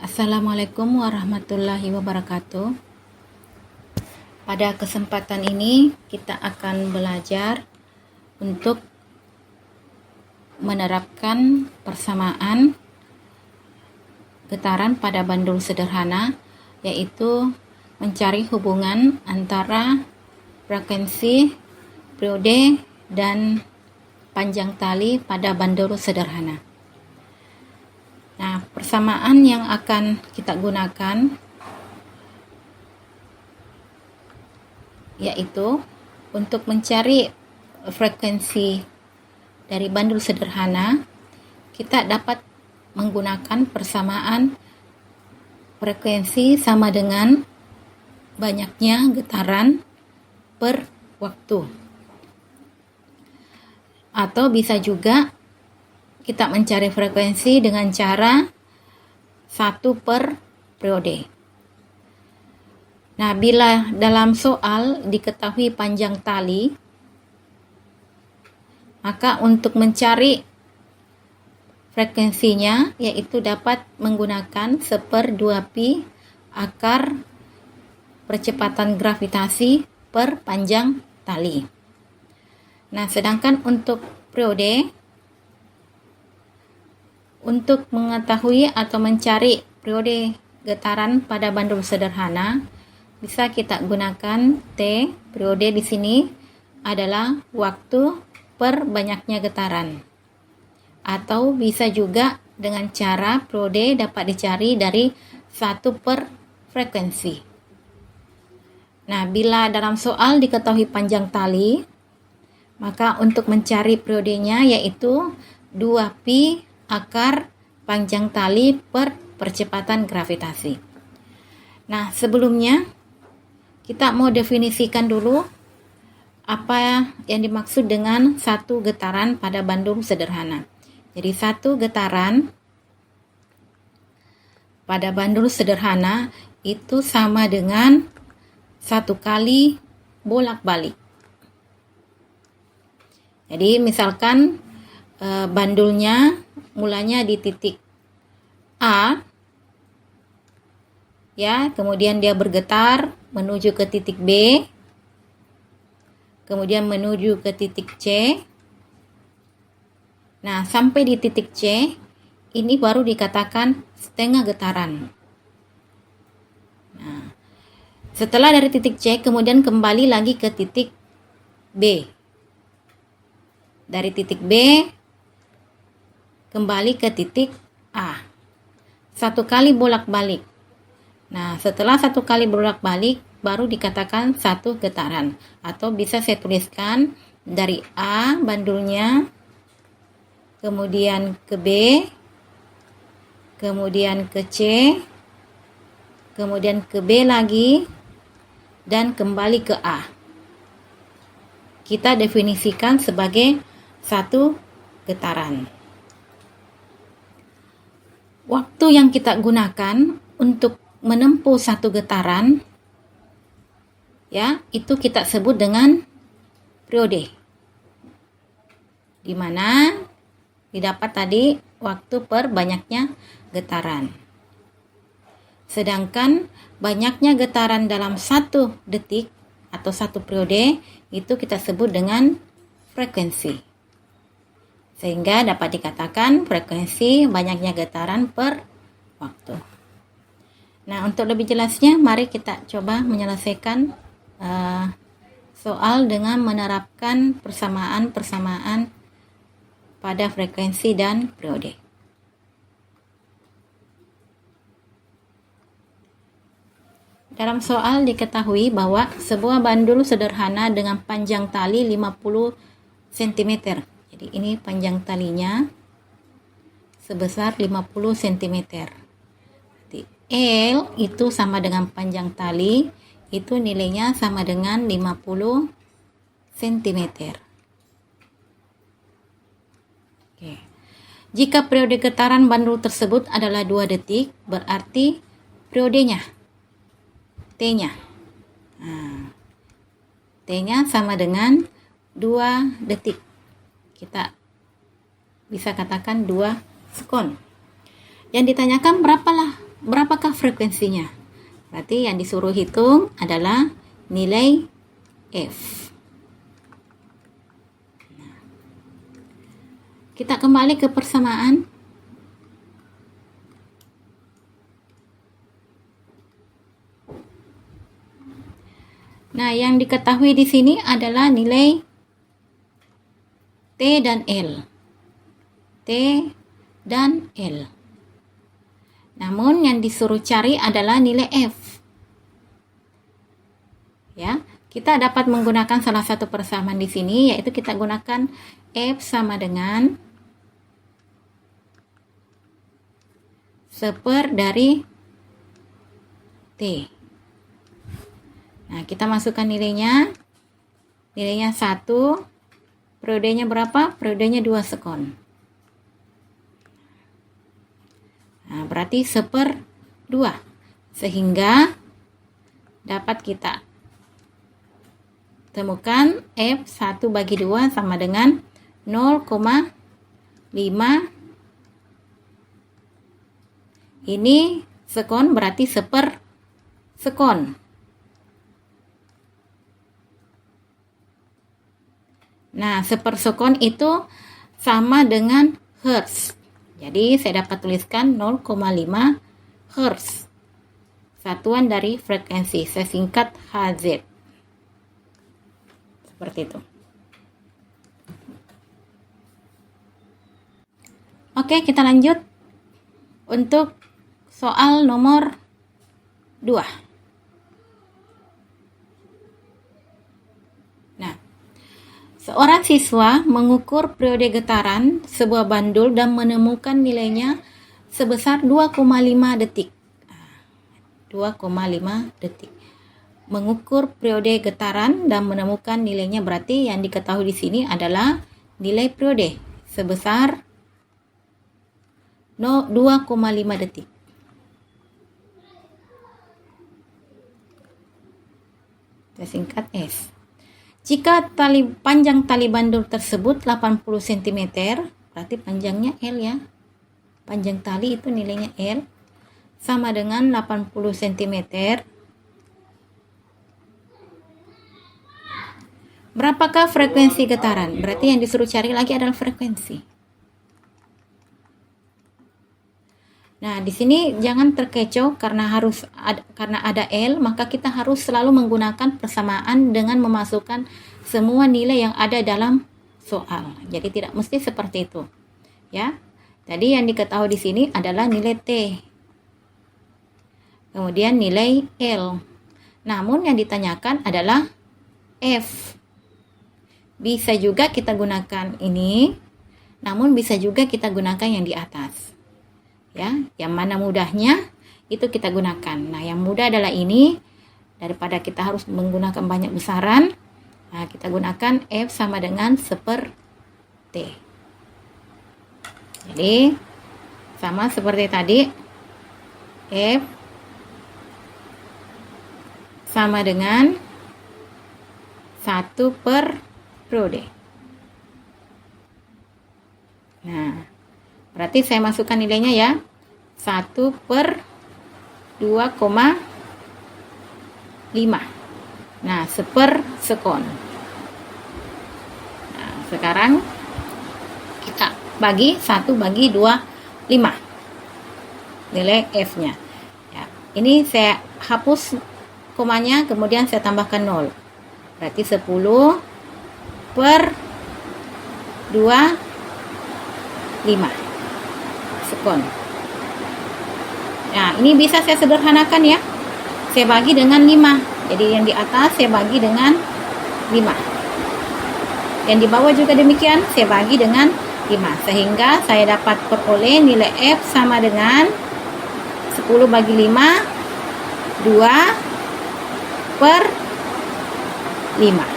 Assalamualaikum warahmatullahi wabarakatuh. Pada kesempatan ini kita akan belajar untuk menerapkan persamaan getaran pada bandul sederhana, yaitu mencari hubungan antara frekuensi, periode, dan panjang tali pada bandul sederhana. Nah, persamaan yang akan kita gunakan yaitu untuk mencari frekuensi dari bandul sederhana, kita dapat menggunakan persamaan frekuensi sama dengan banyaknya getaran per waktu. Atau bisa juga kita mencari frekuensi dengan cara 1 per periode. Nah, bila dalam soal diketahui panjang tali, maka untuk mencari frekuensinya yaitu dapat menggunakan 1/2pi akar percepatan gravitasi per panjang tali. Nah, sedangkan untuk periode, untuk mengetahui atau mencari periode getaran pada bandul sederhana, bisa kita gunakan T. Periode di sini adalah waktu per banyaknya getaran. Atau bisa juga dengan cara periode dapat dicari dari 1 per frekuensi. Nah, bila dalam soal diketahui panjang tali, maka untuk mencari periodenya yaitu 2pi akar panjang tali per percepatan gravitasi. Nah, sebelumnya kita mau definisikan dulu apa yang dimaksud dengan satu getaran pada bandul sederhana. Jadi satu getaran pada bandul sederhana itu sama dengan 1 kali bolak-balik. Jadi misalkan bandulnya mulanya di titik A, ya, kemudian dia bergetar menuju ke titik B, kemudian menuju ke titik C. Nah, sampai di titik C, ini baru dikatakan setengah getaran. Nah, setelah dari titik C, kemudian kembali lagi ke titik B. Dari titik B, kembali ke titik A. 1 kali bolak-balik. Nah, setelah 1 kali bolak-balik, baru dikatakan 1 getaran. Atau bisa saya tuliskan dari A bandulnya, kemudian ke B, kemudian ke C, kemudian ke B lagi, dan kembali ke A. Kita definisikan sebagai 1 getaran. Waktu yang kita gunakan untuk menempuh 1 getaran, ya, itu kita sebut dengan periode. Di mana didapat tadi waktu per banyaknya getaran. Sedangkan banyaknya getaran dalam 1 detik atau 1 periode itu kita sebut dengan frekuensi. Sehingga dapat dikatakan frekuensi banyaknya getaran per waktu. Nah, untuk lebih jelasnya, mari kita coba menyelesaikan soal dengan menerapkan persamaan-persamaan pada frekuensi dan periode. Dalam soal diketahui bahwa sebuah bandul sederhana dengan panjang tali 50 cm. Jadi ini panjang talinya sebesar 50 cm. Jadi L itu sama dengan panjang tali, itu nilainya sama dengan 50 cm. Oke. Jika periode getaran bandul tersebut adalah 2 detik, berarti periodenya T-nya. Nah, T-nya sama dengan 2 detik. Kita bisa katakan 2 sekon. Yang ditanyakan berapalah berapakah frekuensinya? Berarti yang disuruh hitung adalah nilai F. Kita kembali ke persamaan. Nah, yang diketahui di sini adalah nilai T dan L. T dan L. Namun yang disuruh cari adalah nilai F. Ya, kita dapat menggunakan salah satu persamaan di sini, yaitu kita gunakan F sama dengan 1/4 dari T. Nah, kita masukkan nilainya. Nilainya 1. Periodenya berapa? Periodenya 2 sekon. Nah, berarti 1/2. Sehingga dapat kita temukan F 1/2 sama dengan 0,5. Ini sekon, berarti 1/2 sekon. Nah, 1/2 sekon itu sama dengan hertz. Jadi, saya dapat tuliskan 0,5 hertz. Satuan dari frekuensi, saya singkat Hz. Seperti itu. Oke, kita lanjut untuk soal nomor 2. Nah, seorang siswa mengukur periode getaran sebuah bandul dan menemukan nilainya sebesar 2,5 detik. 2,5 detik. Mengukur periode getaran dan menemukan nilainya, berarti yang diketahui di sini adalah nilai periode sebesar 2,5 detik. Saya singkat S. Jika panjang tali bandul tersebut 80 cm, berarti panjangnya L ya. Panjang tali itu nilainya L sama dengan 80 cm. Berapakah frekuensi getaran? Berarti yang disuruh cari lagi adalah frekuensi. Nah, di sini jangan terkecoh karena ada L, maka kita harus selalu menggunakan persamaan dengan memasukkan semua nilai yang ada dalam soal. Jadi tidak mesti seperti itu. Ya. Tadi yang diketahui di sini adalah nilai T. Kemudian nilai L. Namun yang ditanyakan adalah F. Bisa juga kita gunakan ini, namun bisa juga kita gunakan yang di atas. Ya, yang mana mudahnya itu kita gunakan. Nah, yang mudah adalah ini, daripada kita harus menggunakan banyak besaran. Nah, kita gunakan F sama dengan 1/T. Jadi sama seperti tadi, F sama dengan 1/periode. Nah, berarti saya masukkan nilainya ya. 1/2,5. Nah, 1/2 sekon. Nah, sekarang kita bagi 1/25. Nilai F-nya. Ya, ini saya hapus komanya, kemudian saya tambahkan 0. Berarti 10/25 sekon. Nah, ini bisa saya sederhanakan ya. Saya bagi dengan 5. Jadi yang di atas saya bagi dengan 5. Yang di bawah juga demikian, saya bagi dengan 5. Sehingga saya dapat peroleh nilai F sama dengan 10/5, 2/5.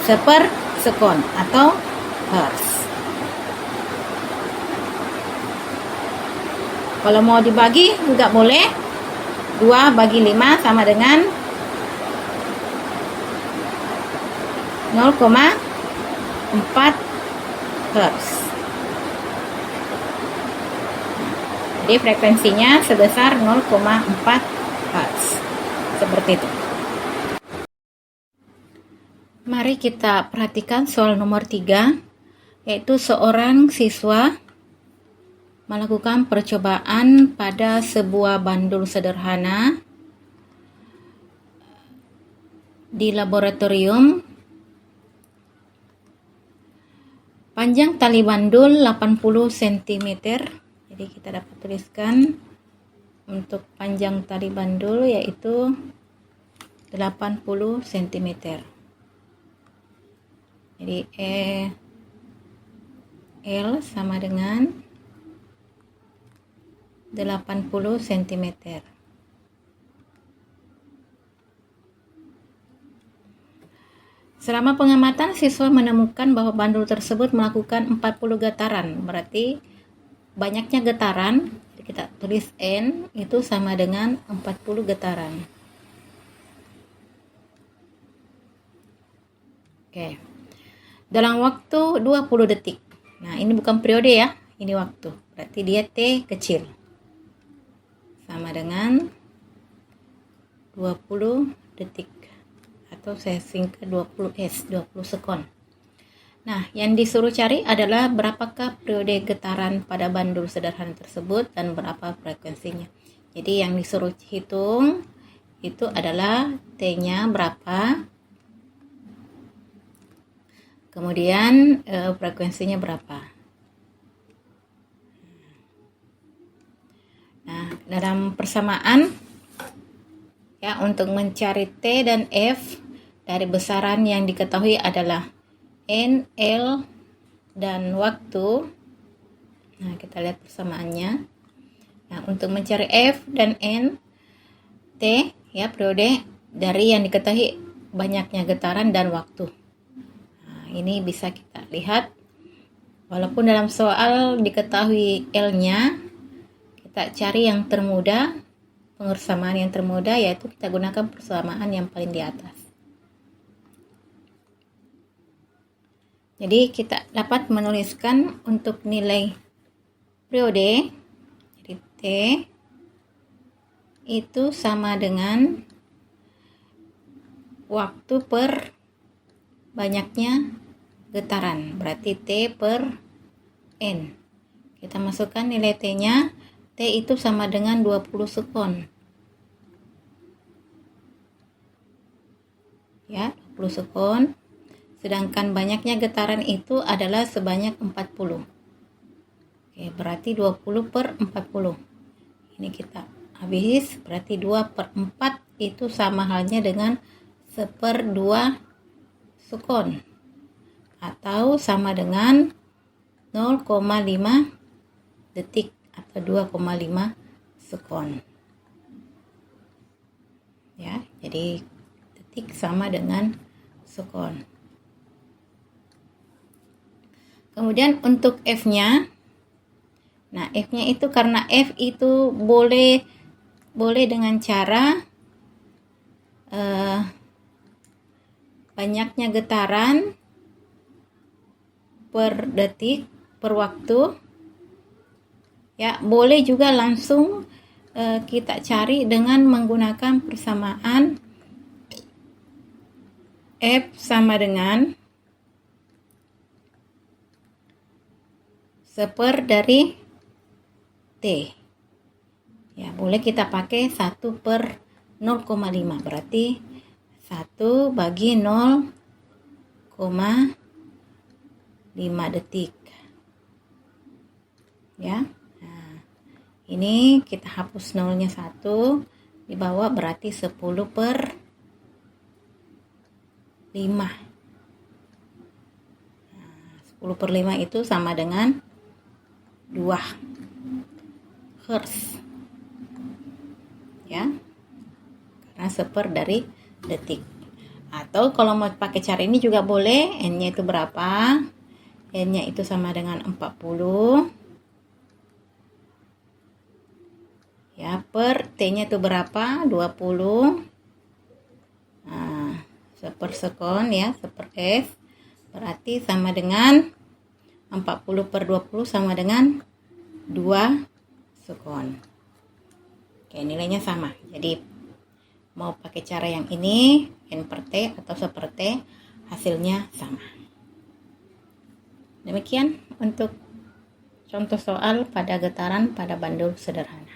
1/2 sekon atau hertz. Kalau mau dibagi juga boleh. 2/5 sama dengan 0,4 hertz. Jadi frekuensinya sebesar 0,4 Hz. Seperti itu. Mari kita perhatikan soal nomor 3, yaitu seorang siswa melakukan percobaan pada sebuah bandul sederhana di laboratorium. Panjang tali bandul 80 cm. Jadi kita dapat tuliskan untuk panjang tali bandul yaitu 80 cm. Jadi L sama dengan 80 cm. Selama pengamatan, siswa menemukan bahwa bandul tersebut melakukan 40 getaran. Berarti banyaknya getaran, kita tulis N itu sama dengan 40 getaran. Oke. Dalam waktu 20 detik. Nah, ini bukan periode ya, ini waktu. Berarti dia T kecil. Sama dengan 20 detik. Atau saya singkat 20 sekon. Nah, yang disuruh cari adalah berapakah periode getaran pada bandul sederhana tersebut dan berapa frekuensinya. Jadi yang disuruh hitung itu adalah T-nya berapa, kemudian frekuensinya berapa. Nah, dalam persamaan ya, untuk mencari T dan F dari besaran yang diketahui adalah N, L, dan waktu. Nah, kita lihat persamaannya. Nah, untuk mencari F dan N, T ya periode dari yang diketahui banyaknya getaran dan waktu. Ini bisa kita lihat, walaupun dalam soal diketahui L-nya, kita cari yang termudah, persamaan yang termudah, yaitu kita gunakan persamaan yang paling di atas. Jadi kita dapat menuliskan untuk nilai periode, jadi T itu sama dengan waktu per banyaknya getaran, berarti T per N. Kita masukkan nilai T-nya, T itu sama dengan 20 sekon. Ya, 20 sekon. Sedangkan banyaknya getaran itu adalah sebanyak 40. Oke, berarti 20 per 40. Ini kita habis, berarti 2 per 4 itu sama halnya dengan 1/2 sekon atau sama dengan 0,5 detik atau 2,5 sekon. Ya, jadi detik sama dengan sekon. Kemudian untuk F-nya, nah F-nya itu karena F itu boleh dengan cara banyaknya getaran per detik, per waktu. Ya, boleh juga langsung kita cari dengan menggunakan persamaan F sama dengan 1/4 dari T. Ya, boleh kita pakai 1/0,5, berarti 1 bagi 0,5 detik. Ya. Nah, ini kita hapus nolnya 1, di bawah berarti 10/5. Nah, 10/5 itu sama dengan 2 Hz. Ya. Karena 1/4 dari detik. Atau kalau mau pakai cara ini juga boleh. N-nya itu berapa? N-nya itu sama dengan 40. Ya, per T-nya itu berapa? 20. Nah, 1/4 sekon ya, 1/4 S. Berarti sama dengan 40/20 sama dengan 2 sukun. Oke, nilainya sama. Jadi mau pakai cara yang ini, N per T atau seperti hasilnya sama. Demikian untuk contoh soal pada getaran pada bandul sederhana.